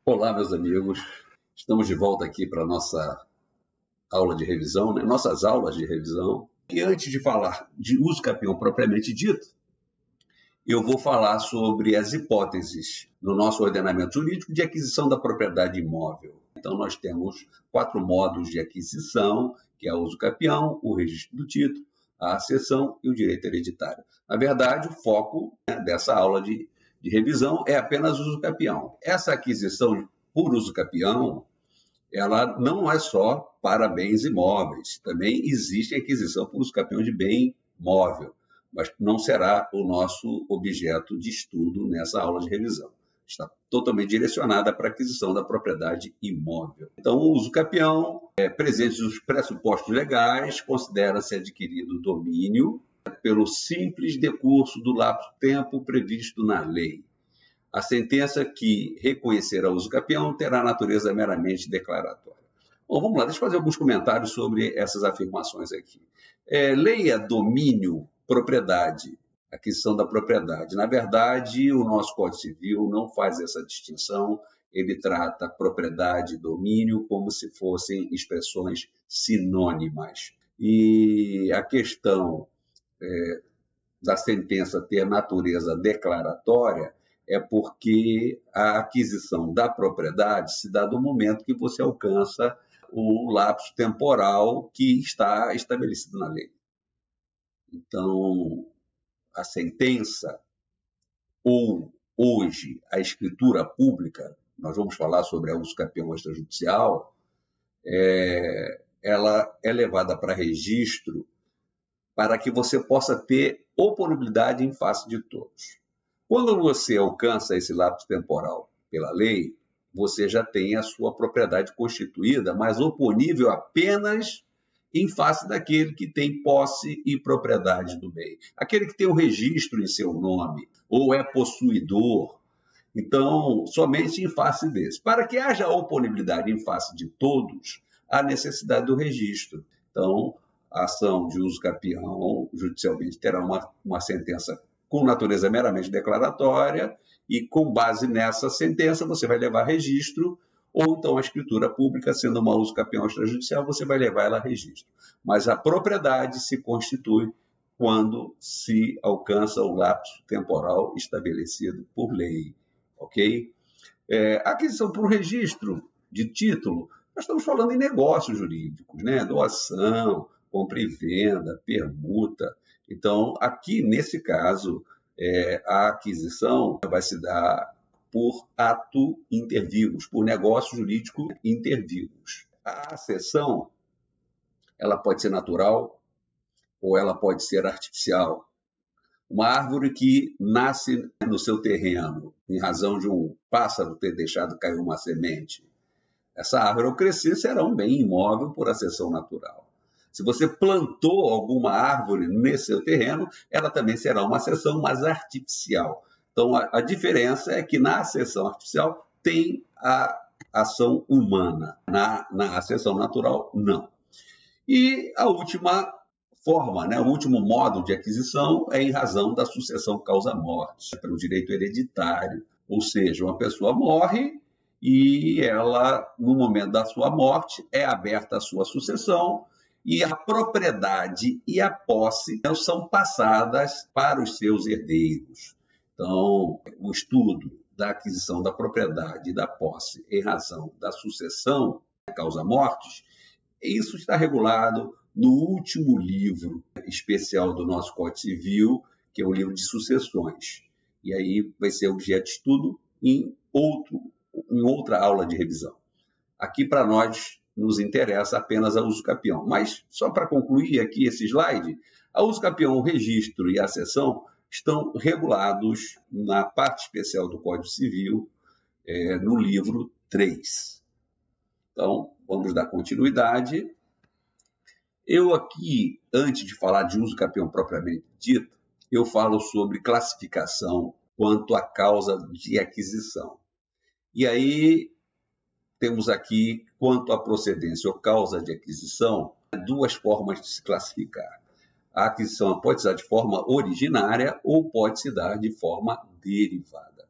Olá, meus amigos. Estamos de volta aqui para a nossa aula de revisão, né? Nossas aulas de revisão. E antes de falar de uso capião propriamente dito, eu vou falar sobre as hipóteses no nosso ordenamento jurídico de aquisição da propriedade imóvel. Então, nós temos 4 modos de aquisição, que é o uso capião, o registro do título, a acessão e o direito hereditário. Na verdade, o foco, né, dessa aula de revisão é apenas o uso capião. Essa aquisição por uso capião, ela não é só para bens imóveis, também existe aquisição por uso capião de bem móvel, mas não será o nosso objeto de estudo nessa aula de revisão. Está totalmente direcionada para a aquisição da propriedade imóvel. Então, o uso capião, presentes os pressupostos legais, considera-se adquirido o domínio pelo simples decurso do lapso-tempo previsto na lei. A sentença que reconhecer o uso capião terá natureza meramente declaratória. Bom, vamos lá, deixa eu fazer alguns comentários sobre essas afirmações aqui. Leia domínio, propriedade, aquisição da propriedade. Na verdade, o nosso Código Civil não faz essa distinção, ele trata propriedade e domínio como se fossem expressões sinônimas. E a questão da sentença ter natureza declaratória é porque a aquisição da propriedade se dá do momento que você alcança o lapso temporal que está estabelecido na lei. Então, a sentença ou, hoje, a escritura pública, nós vamos falar sobre a uso capião extrajudicial, ela é levada para registro para que você possa ter oponibilidade em face de todos. Quando você alcança esse lapso temporal pela lei, você já tem a sua propriedade constituída, mas oponível apenas em face daquele que tem posse e propriedade do bem. Aquele que tem o registro em seu nome, ou é possuidor. Então, somente em face desse. Para que haja oponibilidade em face de todos, há necessidade do registro. Então, a ação de uso capião judicialmente terá uma sentença com natureza meramente declaratória e, com base nessa sentença, você vai levar registro, ou então a escritura pública, sendo uma uso capião extrajudicial, você vai levar ela a registro. Mas a propriedade se constitui quando se alcança o lapso temporal estabelecido por lei, ok? Aquisição por registro de título, nós estamos falando em negócios jurídicos, né? Doação, compra e venda, permuta. Então, aqui, nesse caso, a aquisição vai se dar por ato inter vivos, por negócio jurídico inter vivos. A cessão, ela pode ser natural ou ela pode ser artificial. Uma árvore que nasce no seu terreno, em razão de um pássaro ter deixado cair uma semente. Essa árvore, ao crescer, será um bem imóvel por acessão natural. Se você plantou alguma árvore nesse seu terreno, ela também será uma acessão, mas artificial. Então, a diferença é que na acessão artificial tem a ação humana, na acessão natural, não. E a última forma, né, o último modo de aquisição é em razão da sucessão causa-morte, pelo direito hereditário. Ou seja, uma pessoa morre e ela, no momento da sua morte, é aberta a sua sucessão e a propriedade e a posse são passadas para os seus herdeiros. Então, o estudo da aquisição da propriedade e da posse em razão da sucessão causa-mortes, isso está regulado no último livro especial do nosso Código Civil, que é o livro de sucessões. E aí vai ser objeto de estudo em outra aula de revisão. Aqui, para nós, nos interessa apenas a uso capião. Mas, só para concluir aqui esse slide, a uso capião, o registro e a cessão estão regulados na parte especial do Código Civil, no livro 3. Então, vamos dar continuidade. Eu aqui, antes de falar de uso capião propriamente dito, eu falo sobre classificação quanto à causa de aquisição. E aí, temos aqui, quanto à procedência ou causa de aquisição, 2 formas de se classificar. A aquisição pode se dar de forma originária ou pode se dar de forma derivada.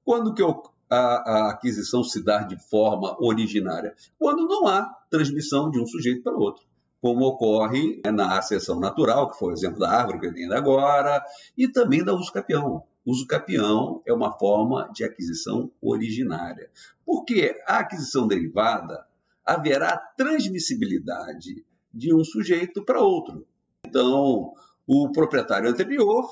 Quando que a aquisição se dar de forma originária? Quando não há transmissão de um sujeito para outro, como ocorre na acessão natural, que foi o exemplo da árvore que eu dei agora, e também da usucapião. Usucapião é uma forma de aquisição originária. Porque a aquisição derivada haverá transmissibilidade de um sujeito para outro. Então, o proprietário anterior,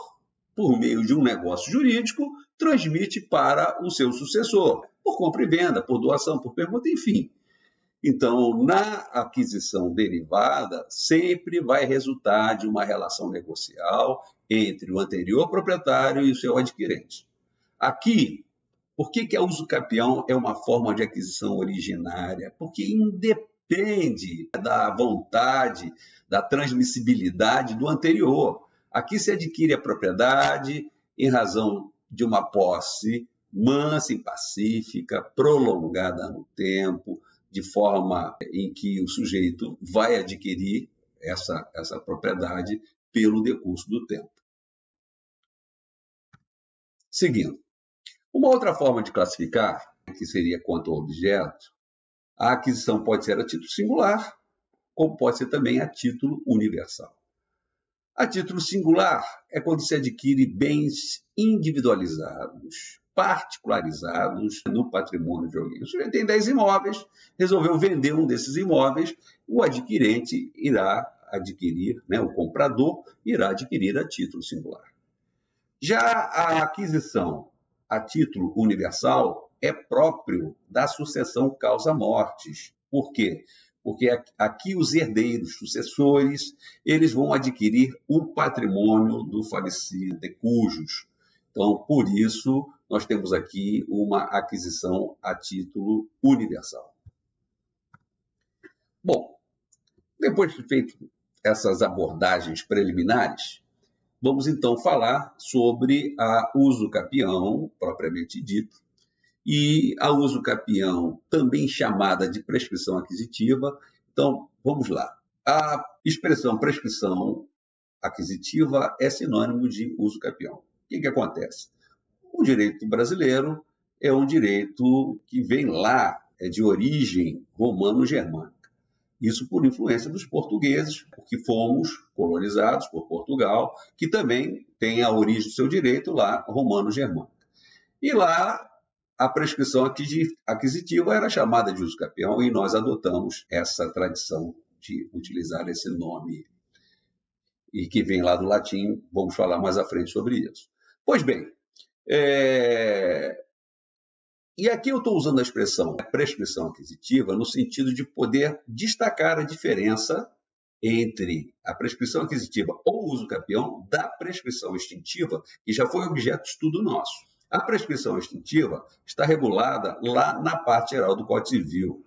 por meio de um negócio jurídico, transmite para o seu sucessor, por compra e venda, por doação, por permuta, enfim. Então, na aquisição derivada, sempre vai resultar de uma relação negocial entre o anterior proprietário e o seu adquirente. Aqui, por que a usucapião é uma forma de aquisição originária? Porque independe da vontade, da transmissibilidade do anterior. Aqui se adquire a propriedade em razão de uma posse mansa e pacífica, prolongada no tempo, de forma em que o sujeito vai adquirir essa propriedade pelo decurso do tempo. Seguindo. Uma outra forma de classificar, que seria quanto ao objeto, a aquisição pode ser a título singular, como pode ser também a título universal. A título singular é quando se adquire bens individualizados, particularizados no patrimônio de alguém. O sujeito tem 10 imóveis, resolveu vender um desses imóveis, o adquirente irá adquirir, o comprador irá adquirir a título singular. Já a aquisição a título universal é próprio da sucessão causa-mortes. Por quê? Porque aqui os herdeiros, sucessores, eles vão adquirir o patrimônio do falecido, de cujos. Então, por isso, nós temos aqui uma aquisição a título universal. Bom, depois de feito essas abordagens preliminares, vamos então falar sobre a usucapião, propriamente dito, e a usucapião, também chamada de prescrição aquisitiva. Então, vamos lá. A expressão prescrição aquisitiva é sinônimo de usucapião. O que acontece? O direito brasileiro é um direito que vem lá, é de origem romano-germânica. Isso por influência dos portugueses, porque fomos colonizados por Portugal, que também tem a origem do seu direito lá, romano-germânica. E lá, a prescrição aquisitiva era chamada de usucapião e nós adotamos essa tradição de utilizar esse nome, e que vem lá do latim, vamos falar mais à frente sobre isso. Pois bem, e aqui eu estou usando a expressão prescrição aquisitiva no sentido de poder destacar a diferença entre a prescrição aquisitiva ou usucapião da prescrição extintiva, que já foi objeto de estudo nosso. A prescrição extintiva está regulada lá na parte geral do Código Civil.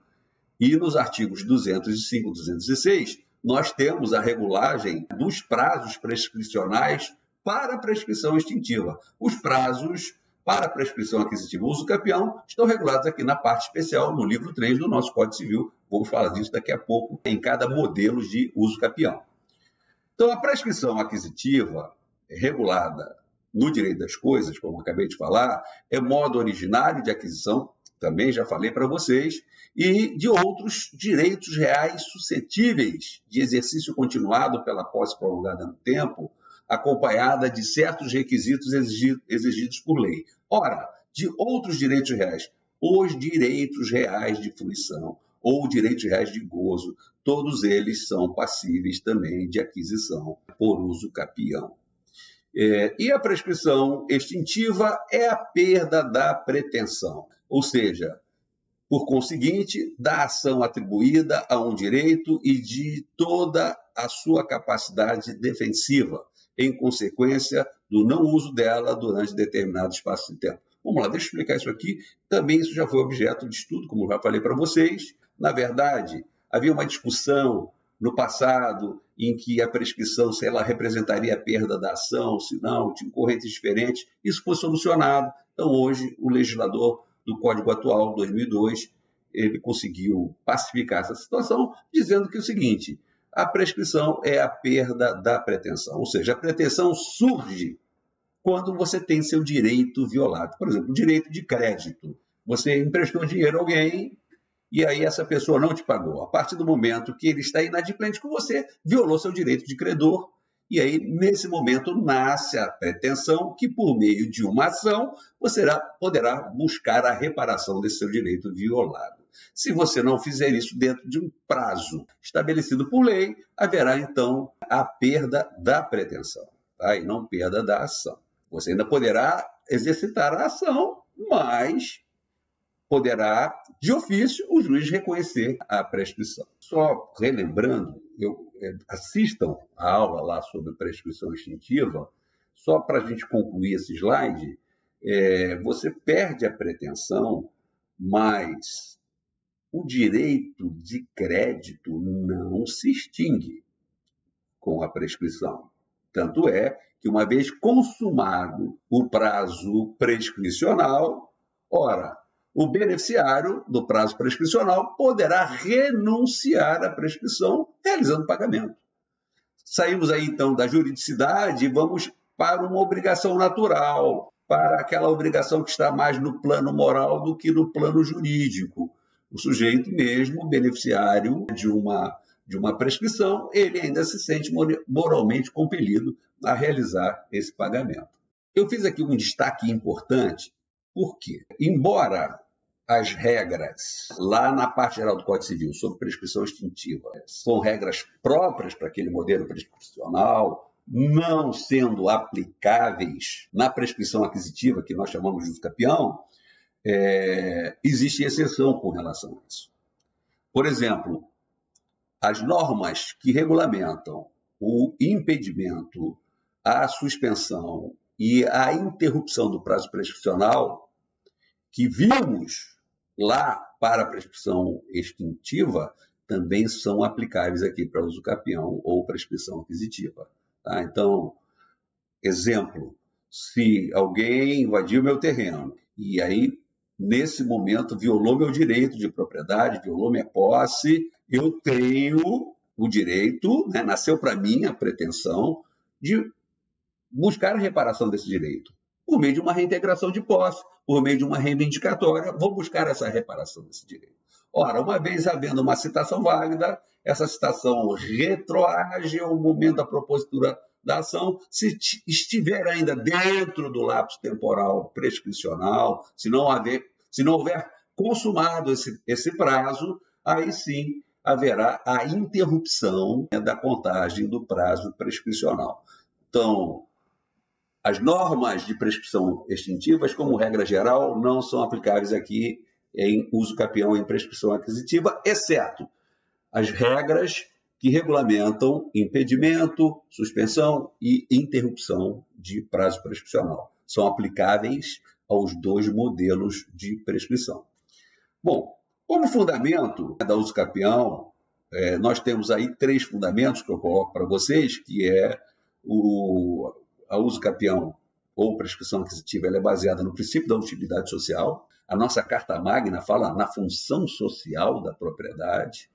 E nos artigos 205 e 206, nós temos a regulagem dos prazos prescricionais para a prescrição extintiva. Os prazos para a prescrição aquisitiva ou usucapião estão regulados aqui na parte especial, no livro 3 do nosso Código Civil. Vamos falar disso daqui a pouco, em cada modelo de usucapião. Então, a prescrição aquisitiva regulada no direito das coisas, como acabei de falar, é modo originário de aquisição, também já falei para vocês, e de outros direitos reais suscetíveis de exercício continuado pela posse prolongada no tempo, acompanhada de certos requisitos exigidos por lei. Ora, de outros direitos reais, os direitos reais de fruição ou direitos reais de gozo, todos eles são passíveis também de aquisição por usucapião. E a prescrição extintiva é a perda da pretensão, ou seja, por conseguinte, da ação atribuída a um direito e de toda a sua capacidade defensiva, em consequência do não uso dela durante determinado espaço de tempo. Vamos lá, deixa eu explicar isso aqui. Também isso já foi objeto de estudo, como eu já falei para vocês. Na verdade, havia uma discussão no passado em que a prescrição, se ela representaria a perda da ação, se não, tinha correntes diferentes. Isso foi solucionado. Então, hoje, o legislador do Código atual, 2002, ele conseguiu pacificar essa situação, dizendo que é o seguinte: a prescrição é a perda da pretensão, ou seja, a pretensão surge quando você tem seu direito violado. Por exemplo, o direito de crédito. Você emprestou dinheiro a alguém e aí essa pessoa não te pagou. A partir do momento que ele está inadimplente com você, violou seu direito de credor. E aí, nesse momento, nasce a pretensão que, por meio de uma ação, você poderá buscar a reparação desse seu direito violado. Se você não fizer isso dentro de um prazo estabelecido por lei, haverá, então, a perda da pretensão, tá? E não perda da ação. Você ainda poderá exercitar a ação, mas poderá, de ofício, o juiz reconhecer a prescrição. Só relembrando, assistam a aula lá sobre prescrição extintiva, só para a gente concluir esse slide, você perde a pretensão, mas o direito de crédito não se extingue com a prescrição. Tanto é que, uma vez consumado o prazo prescricional, ora, o beneficiário do prazo prescricional poderá renunciar à prescrição realizando o pagamento. Saímos aí, então, da juridicidade e vamos para uma obrigação natural, para aquela obrigação que está mais no plano moral do que no plano jurídico. O sujeito mesmo, beneficiário de uma prescrição, ele ainda se sente moralmente compelido a realizar esse pagamento. Eu fiz aqui um destaque importante, porque, embora as regras lá na parte geral do Código Civil sobre prescrição extintiva são regras próprias para aquele modelo prescricional, não sendo aplicáveis na prescrição aquisitiva, que nós chamamos de uso capião, existe exceção com relação a isso. Por exemplo, as normas que regulamentam o impedimento, a suspensão e a interrupção do prazo prescricional, que vimos lá para a prescrição extintiva, também são aplicáveis aqui para uso capião ou prescrição aquisitiva. Tá? Então, exemplo, se alguém invadiu meu terreno e aí, nesse momento, violou meu direito de propriedade, violou minha posse, eu tenho o direito, nasceu para mim a pretensão de buscar a reparação desse direito, por meio de uma reintegração de posse, por meio de uma reivindicatória, vou buscar essa reparação desse direito. Ora, uma vez havendo uma citação válida, essa citação retroage ao momento da propositura da ação, se estiver ainda dentro do lapso temporal prescricional, se não houver consumado esse prazo, aí sim haverá a interrupção da contagem do prazo prescricional. Então, as normas de prescrição extintivas, como regra geral, não são aplicáveis aqui em uso capião em prescrição aquisitiva, exceto as regras que regulamentam impedimento, suspensão e interrupção de prazo prescricional. São aplicáveis aos dois modelos de prescrição. Bom, como fundamento da uso capião, nós temos aí 3 fundamentos que eu coloco para vocês, que é a uso capião ou prescrição aquisitiva, ela é baseada no princípio da utilidade social. A nossa Carta Magna fala na função social da propriedade.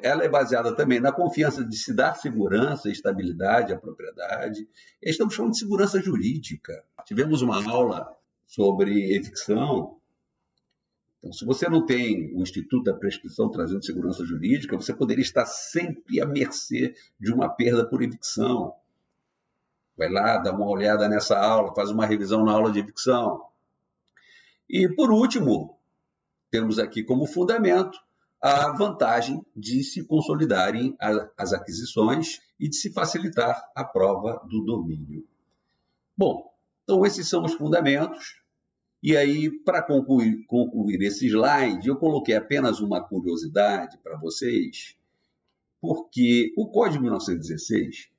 Ela é baseada também na confiança de se dar segurança e estabilidade à propriedade. Estamos falando de segurança jurídica. Tivemos uma aula sobre evicção. Então, se você não tem o Instituto da Prescrição trazendo segurança jurídica, você poderia estar sempre à mercê de uma perda por evicção. Vai lá, dá uma olhada nessa aula, faz uma revisão na aula de evicção. E, por último, temos aqui como fundamento a vantagem de se consolidarem as aquisições e de se facilitar a prova do domínio. Bom, então esses são os fundamentos. E aí, para concluir esse slide, eu coloquei apenas uma curiosidade para vocês, porque o Código de 1916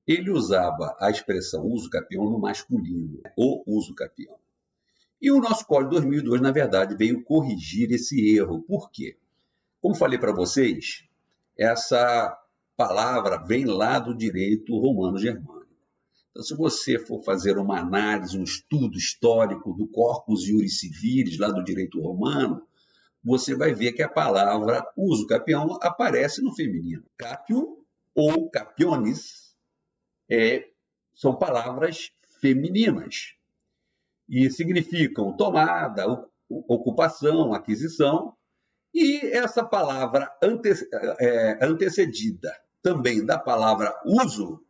ele usava a expressão uso capião no masculino, o uso capião. E o nosso Código de 2002, na verdade, veio corrigir esse erro. Por quê? Como falei para vocês, essa palavra vem lá do direito romano-germânico. Então, se você for fazer uma análise, um estudo histórico do corpus iuris civilis, lá do direito romano, você vai ver que a palavra uso capião aparece no feminino. Capio ou capionis são palavras femininas. e significam tomada, ocupação, aquisição, e essa palavra antecedida também da palavra uso,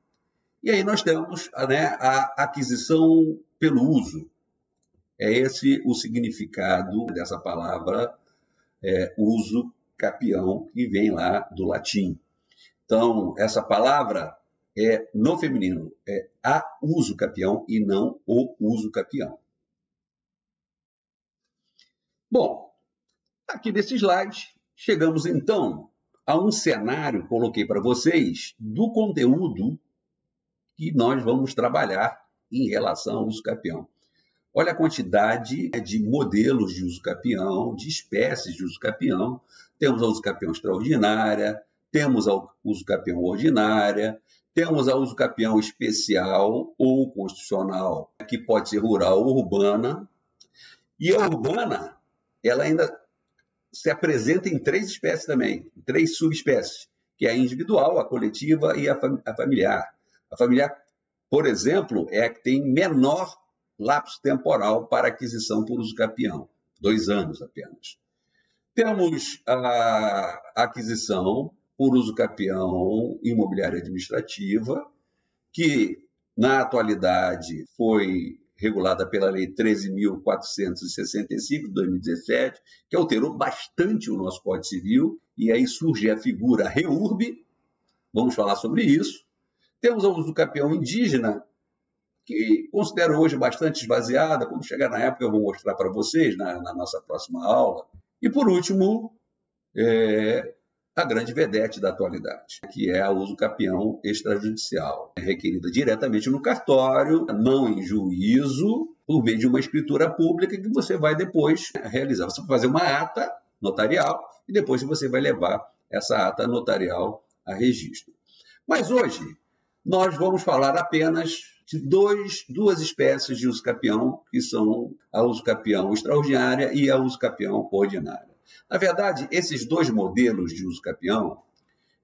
e aí nós temos, né, a aquisição pelo uso. É esse o significado dessa palavra uso capião, que vem lá do latim. Então, essa palavra é no feminino, é a uso capião e não o uso capião. Bom, aqui nesse slide, chegamos então a um cenário, coloquei para vocês, do conteúdo que nós vamos trabalhar em relação ao uso capião. Olha a quantidade de modelos de uso capião, de espécies de uso capião. Temos a uso capião extraordinária, temos a uso capião ordinária, temos a uso capião especial ou constitucional, que pode ser rural ou urbana. E a urbana, ela ainda se apresenta em 3 espécies também, 3 subespécies, que é a individual, a coletiva e a familiar. A familiar, por exemplo, é a que tem menor lapso temporal para aquisição por uso capião, 2 anos apenas. Temos a aquisição por uso capião imobiliária administrativa, que na atualidade foi regulada pela Lei 13.465 de 2017, que alterou bastante o nosso Código Civil, e aí surge a figura REURB, vamos falar sobre isso. Temos a uso capião indígena, que considero hoje bastante esvaziada. Quando chegar na época eu vou mostrar para vocês na nossa próxima aula. E por último, a grande vedete da atualidade, que é a uso capião extrajudicial, requerida diretamente no cartório, não em juízo, por meio de uma escritura pública que você vai depois realizar. Você vai fazer uma ata notarial e depois você vai levar essa ata notarial a registro. Mas hoje nós vamos falar apenas de duas espécies de uso capião, que são a uso capião extraordinária e a uso capião ordinária. Na verdade, esses 2 modelos de uso capião,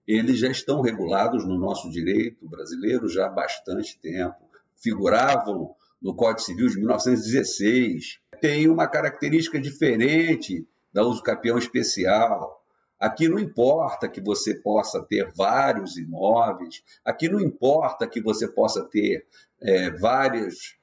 eles já estão regulados no nosso direito brasileiro já há bastante tempo. Figuravam no Código Civil de 1916. Tem uma característica diferente da uso capião especial. Aqui não importa que você possa ter vários imóveis, aqui não importa que você possa ter várias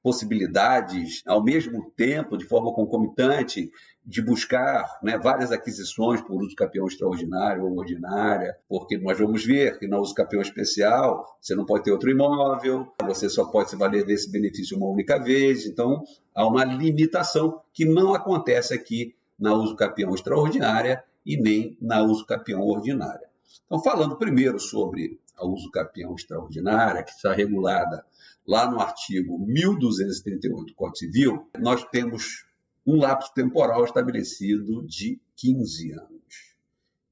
possibilidades ao mesmo tempo, de forma concomitante, de buscar, né, várias aquisições por uso capião extraordinário ou ordinária, porque nós vamos ver que no uso capião especial você não pode ter outro imóvel, você só pode se valer desse benefício uma única vez, então há uma limitação que não acontece aqui na uso capião extraordinária e nem na uso capião ordinária. Então, falando primeiro sobre a uso capião extraordinária, que está regulada lá no artigo 1238 do Código Civil, nós temos um lapso temporal estabelecido de 15 anos.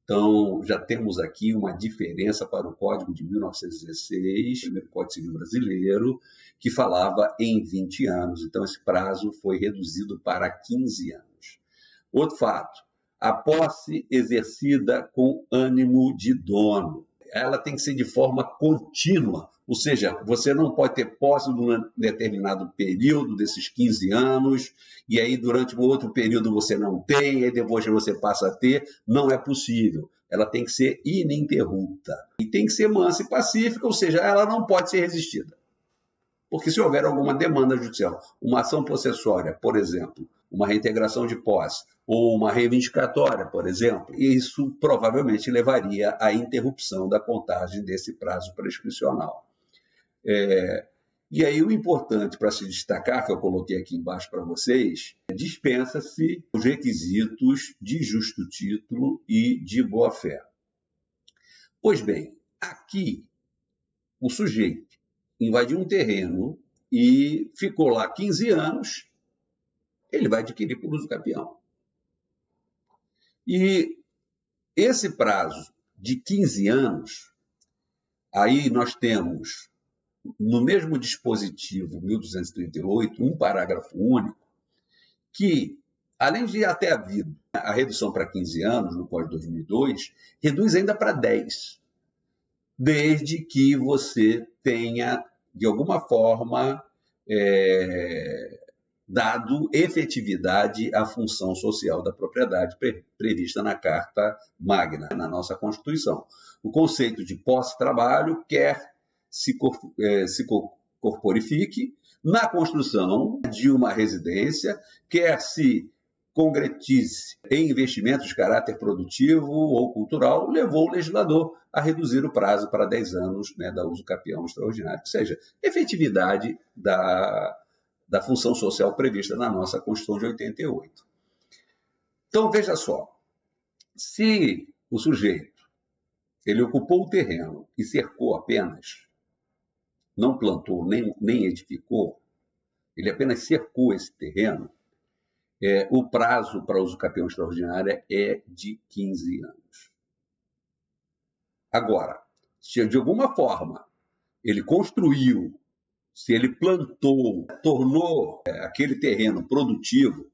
Então, já temos aqui uma diferença para o Código de 1916, o primeiro Código Civil brasileiro, que falava em 20 anos. Então, esse prazo foi reduzido para 15 anos. Outro fato, a posse exercida com ânimo de dono. Ela tem que ser de forma contínua, ou seja, você não pode ter posse num determinado período desses 15 anos, e aí durante um outro período você não tem, e depois você passa a ter, não é possível. Ela tem que ser ininterrupta. E tem que ser mansa e pacífica, ou seja, ela não pode ser resistida. Porque se houver alguma demanda judicial, uma ação possessória, por exemplo, uma reintegração de posse, ou uma reivindicatória, por exemplo, isso provavelmente levaria à interrupção da contagem desse prazo prescricional. E aí o importante para se destacar, que eu coloquei aqui embaixo para vocês, dispensa-se os requisitos de justo título e de boa-fé. Pois bem, aqui o sujeito invadiu um terreno e ficou lá 15 anos, ele vai adquirir por uso capião. E esse prazo de 15 anos, aí nós temos, no mesmo dispositivo 1238, um parágrafo único, que, além de até havido a redução para 15 anos, no Código de 2002, reduz ainda para 10, desde que você tenha, de alguma forma, dado efetividade à função social da propriedade prevista na Carta Magna, na nossa Constituição. O conceito de posse-trabalho quer se corporifique na construção de uma residência, quer se concretize em investimentos de caráter produtivo ou cultural, levou o legislador a reduzir o prazo para 10 anos, né, da uso capião extraordinário, ou seja, efetividade da função social prevista na nossa Constituição de 88. Então, veja só, se o sujeito ele ocupou o terreno e cercou apenas, não plantou nem edificou, ele apenas cercou esse terreno, o prazo para uso capião extraordinário é de 15 anos. Agora, se de alguma forma ele construiu, se ele plantou, tornou aquele terreno produtivo,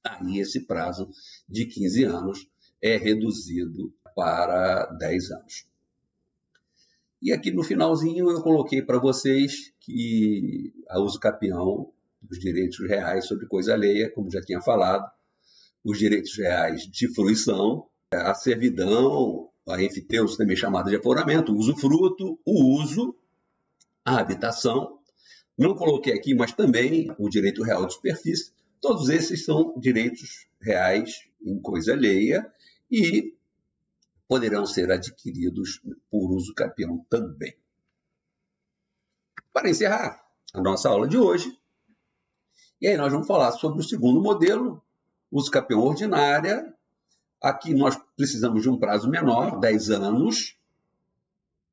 aí esse prazo de 15 anos é reduzido para 10 anos. E aqui no finalzinho eu coloquei para vocês que a uso capião dos direitos reais sobre coisa alheia, como já tinha falado, os direitos reais de fruição, a servidão, a enfiteusis também chamada de aforamento, o usufruto, o uso, a habitação. Não coloquei aqui, mas também o direito real de superfície. Todos esses são direitos reais em coisa alheia e poderão ser adquiridos por uso capião também. Para encerrar a nossa aula de hoje, e aí nós vamos falar sobre o segundo modelo, uso capião ordinária. Aqui nós precisamos de um prazo menor, 10 anos.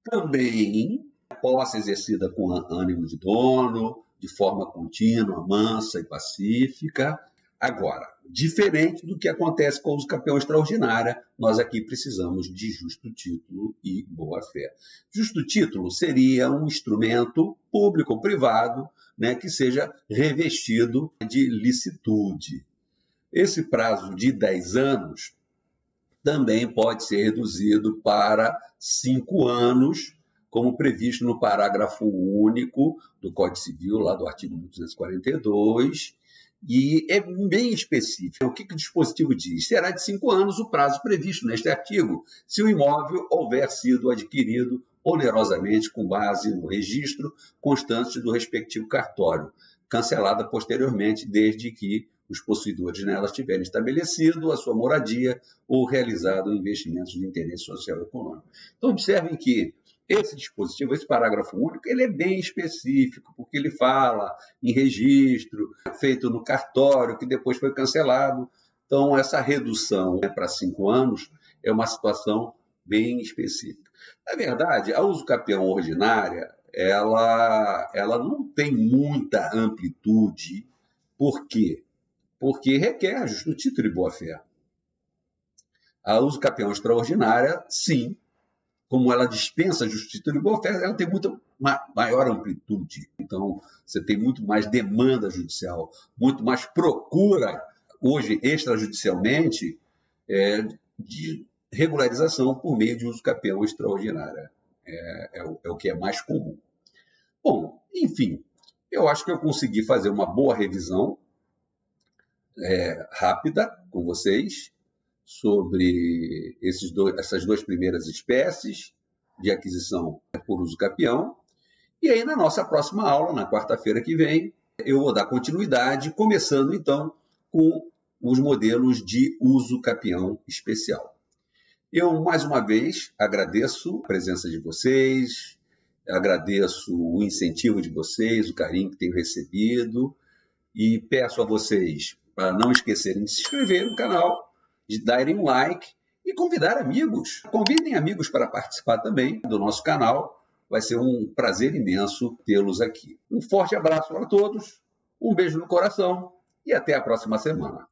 Também posse exercida com ânimo de dono, de forma contínua, mansa e pacífica. Agora, diferente do que acontece com o uso capião extraordinária, nós aqui precisamos de justo título e boa-fé. Justo título seria um instrumento público ou privado, né, que seja revestido de licitude. Esse prazo de 10 anos também pode ser reduzido para 5 anos, como previsto no parágrafo único do Código Civil, lá do artigo 242, e é bem específico. O que o dispositivo diz? Será de 5 anos o prazo previsto neste artigo, se o imóvel houver sido adquirido onerosamente com base no registro constante do respectivo cartório, cancelada posteriormente, desde que os possuidores nelas tiverem estabelecido a sua moradia ou realizado investimentos de interesse social e econômico. Então, observem que esse dispositivo, esse parágrafo único, ele é bem específico, porque ele fala em registro feito no cartório, que depois foi cancelado. Então, essa redução para 5 anos é uma situação bem específica. Na verdade, a uso capião ordinária, ela não tem muita amplitude. Por quê? Porque requer justo título e boa-fé. A uso capião extraordinária, sim, como ela dispensa justo título e boa-fé, ela tem muito maior amplitude. Então, você tem muito mais demanda judicial, muito mais procura, hoje, extrajudicialmente, de regularização por meio de uso capião extraordinária. É o que é mais comum. Bom, enfim, eu acho que eu consegui fazer uma boa revisão rápida com vocês sobre essas duas primeiras espécies de aquisição por uso capião. E aí, na nossa próxima aula, na quarta-feira que vem, eu vou dar continuidade, começando então com os modelos de uso capião especial. Eu, mais uma vez, agradeço a presença de vocês, agradeço o incentivo de vocês, o carinho que tenho recebido, e peço a vocês para não esquecerem de se inscrever no canal, de darem um like e convidar amigos. Convidem amigos para participar também do nosso canal. Vai ser um prazer imenso tê-los aqui. Um forte abraço para todos, um beijo no coração e até a próxima semana.